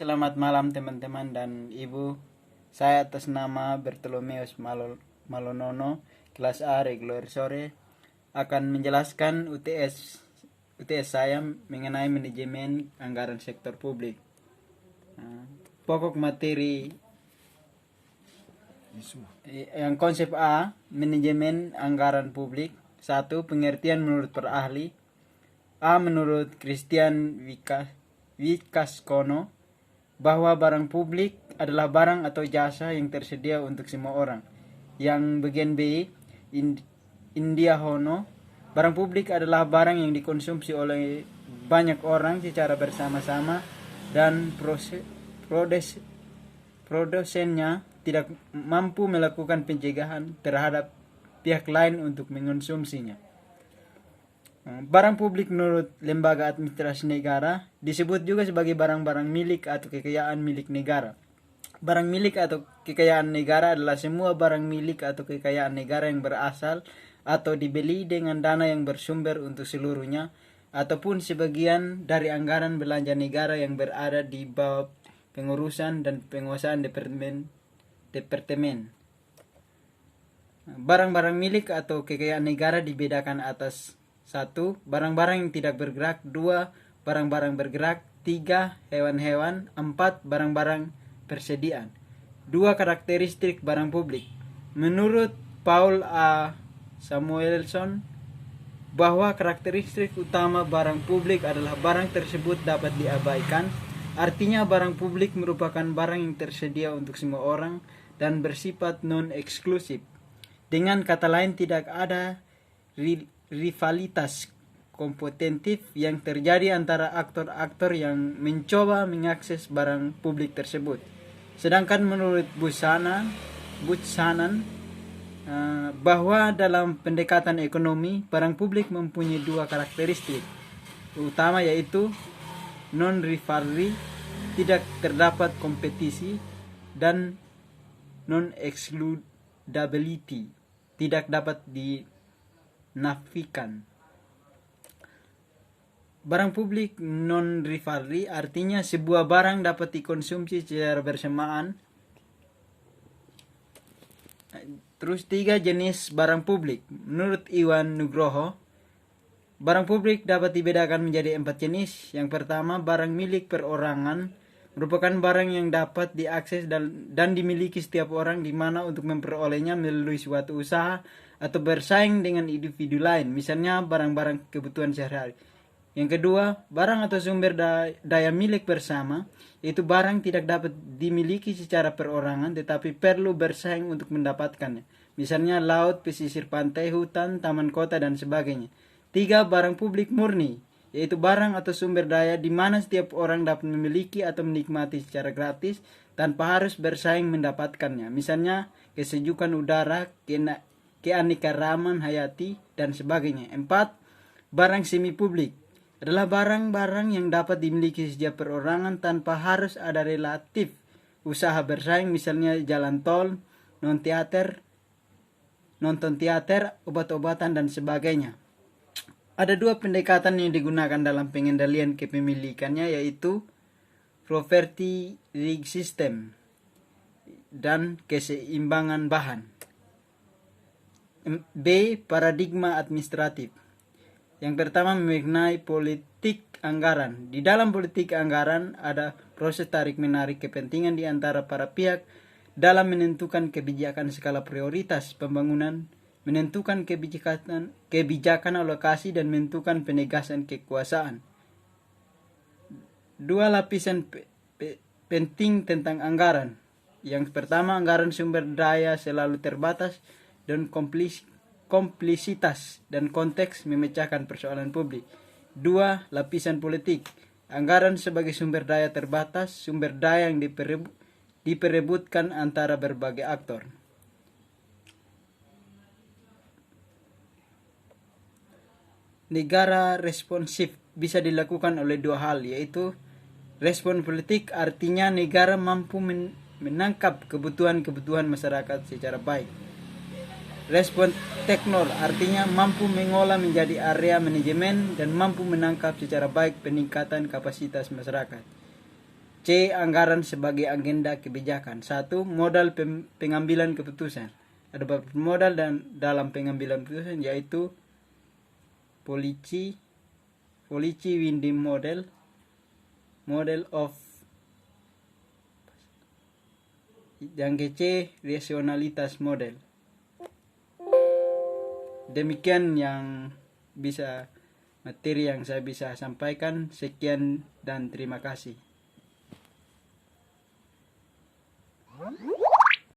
Selamat malam teman-teman dan ibu. Saya atas nama Bertolomeus Malonono, kelas A reguler sore, akan menjelaskan UTS saya mengenai manajemen anggaran sektor publik. Pokok materi yang konsep A, manajemen anggaran publik. 1. Pengertian menurut para ahli. A. Menurut Christian Wikaskono, bahwa barang publik adalah barang atau jasa yang tersedia untuk semua orang. Yang bagian B, India Hono, barang publik adalah barang yang dikonsumsi oleh banyak orang secara bersama-sama dan produsennya tidak mampu melakukan pencegahan terhadap pihak lain untuk mengonsumsinya. Barang publik menurut lembaga administrasi negara disebut juga sebagai barang-barang milik atau kekayaan milik negara. Barang milik atau kekayaan negara adalah semua barang milik atau kekayaan negara yang berasal atau dibeli dengan dana yang bersumber untuk seluruhnya ataupun sebagian dari anggaran belanja negara yang berada di bawah pengurusan dan penguasaan departemen. Barang-barang milik atau kekayaan negara dibedakan atas: 1. Barang-barang yang tidak bergerak. 2. Barang-barang bergerak. 3. Hewan-hewan. 4. Barang-barang persediaan. 2. Karakteristik barang publik. Menurut Paul A. Samuelson, bahwa karakteristik utama barang publik adalah barang tersebut dapat diabaikan. Artinya barang publik merupakan barang yang tersedia untuk semua orang dan bersifat non-eksklusif. Dengan kata lain, tidak ada rivalitas kompetitif yang terjadi antara aktor-aktor yang mencoba mengakses barang publik tersebut. Sedangkan menurut Buchanan, bahwa dalam pendekatan ekonomi, barang publik mempunyai dua karakteristik utama, yaitu non-rivalry, tidak terdapat kompetisi, dan non-excludability, tidak dapat dinafikan. Barang publik non-rivalry artinya sebuah barang dapat dikonsumsi secara bersamaan. Terus 3 jenis barang publik. Menurut Iwan Nugroho, barang publik dapat dibedakan menjadi 4 jenis. Yang pertama, barang milik perorangan, merupakan barang yang dapat diakses dan dimiliki setiap orang di mana untuk memperolehnya melalui suatu usaha atau bersaing dengan individu lain, misalnya barang-barang kebutuhan sehari-hari. Yang kedua, barang atau sumber daya milik bersama, yaitu barang tidak dapat dimiliki secara perorangan tetapi perlu bersaing untuk mendapatkannya, misalnya laut, pesisir pantai, hutan, taman kota, dan sebagainya. 3. Barang publik murni, yaitu barang atau sumber daya di mana setiap orang dapat memiliki atau menikmati secara gratis tanpa harus bersaing mendapatkannya, misalnya kesejukan udara, keanekaragaman hayati, dan sebagainya. 4. Barang semi publik adalah barang-barang yang dapat dimiliki setiap perorangan tanpa harus ada relatif usaha bersaing, misalnya jalan tol, nonton teater, obat-obatan, dan sebagainya. Ada 2 pendekatan yang digunakan dalam pengendalian kepemilikannya, yaitu property risk system dan keseimbangan bahan. B. Paradigma administratif. Yang pertama, mengenai politik anggaran. Di dalam politik anggaran ada proses tarik-menarik kepentingan di antara para pihak dalam menentukan kebijakan skala prioritas pembangunan, menentukan kebijakan alokasi, dan menentukan penegasan kekuasaan. 2 lapisan penting tentang anggaran. Yang pertama, anggaran sumber daya selalu terbatas dan komplisitas dan konteks memecahkan persoalan publik. 2. Lapisan politik. Anggaran sebagai sumber daya terbatas, sumber daya yang diperebutkan antara berbagai aktor. Negara responsif bisa dilakukan oleh 2 hal, yaitu respon politik, artinya negara mampu menangkap kebutuhan-kebutuhan masyarakat secara baik. Respon teknol artinya mampu mengolah menjadi area manajemen dan mampu menangkap secara baik peningkatan kapasitas masyarakat. C. Anggaran sebagai agenda kebijakan. 1. Modal pengambilan keputusan. Ada beberapa modal dalam pengambilan keputusan, yaitu Policy-Winding Model, Model of, yang C. Rasionalitas Model. Demikian yang bisa materi yang saya bisa sampaikan. Sekian dan terima kasih.